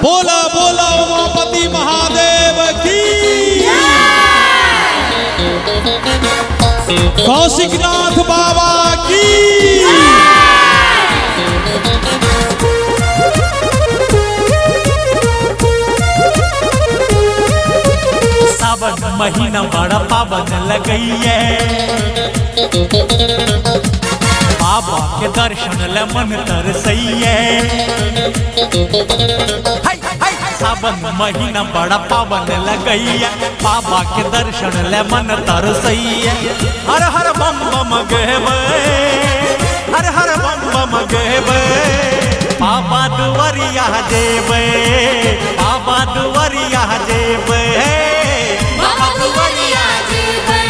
बोला बोला उमापति महादेव की। कौशिकनाथ बाबा की। सावन महीना बड़ा पावन लगइए, बाबा के दर्शन ले मन तरसइए। सावन महीना बड़ा पावन लगइए, बाबा के दर्शन ले मन तरसइए। हर हर बम बम गेबे, हर हर बम बम गेबे, बाबा दुवरिया जेबे, बाबा दुवरिया जेबे, बाबा दुवरिया जेबे,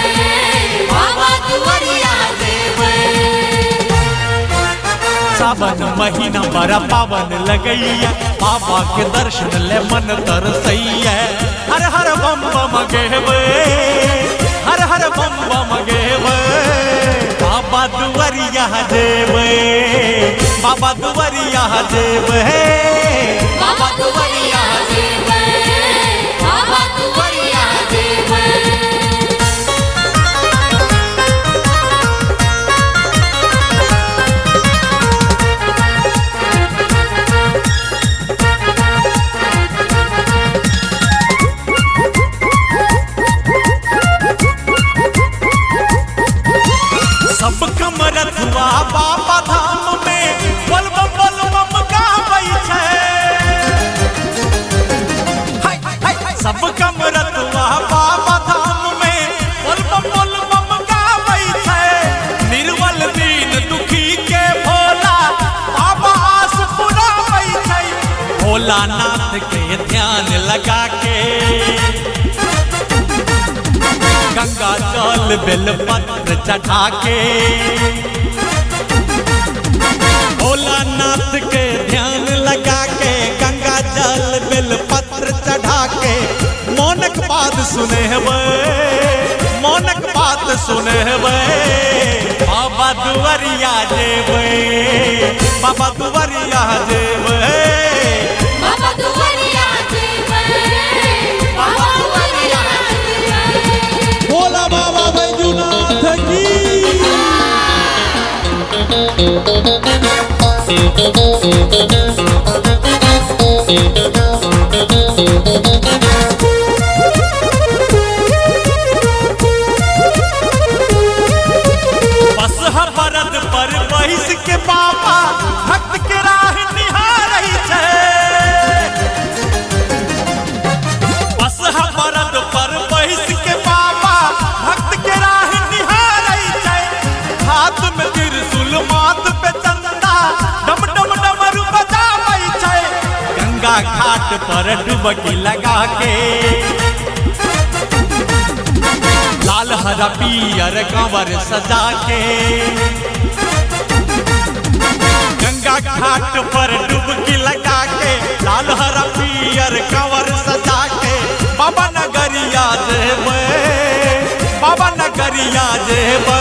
बाबा दुवरिया जेबे। सावन महीना बड़ा पावन लगइए, बाबा के दर्शन ले मन तरसइए। हर हर बम बम गेबे, हर हर बम बम गेबे, बाबा दुवरिया जेबे, बाबा दुवरिया जेबे, बाबा दुवरिया जेबे, बाबा दुवरिया जेबे। सब कमरथुआ बाबा धाम में बल बम गाबै छै। सब कमरथुआ बाबा धाम में बल बम गाबै छै। निर्मल दीन दुखी के भोला बाबा आस पुराबै छै। भोलानाथ के ध्यान लगा के गंगा जल बेलपत्र चढ़ा के, भोलानाथ के ध्यान लगा के गंगा जल बेलपत्र चढ़ा के मौनक बात सुने हवे, मौनक बात सुने हवे। बाबा दुवरिया जेबे, बाबा दुवरिया जेबे, बाबा दुवरिया जेबे, बाबा दुवरिया जेबे। बोला बाबा बैजूनाथ की। बस बरद पर बैस के बाबा भक्त के राह निहारै छै। बस बरद पर बैस के बाबा भक्त के राह निहारै छै। हाथ में त्रिशूल माथ पे चंदा डम डम डमरू बजाबै छै। गंगा घाट पर डुबकी लगा के लाल हरा पियर कंवर सजा के गंगा घाट पर डुबकी लगा के लाल हरा पियर कंवर सजा के बाबा नगरिया जेबे, बाबा नगरिया जेबे,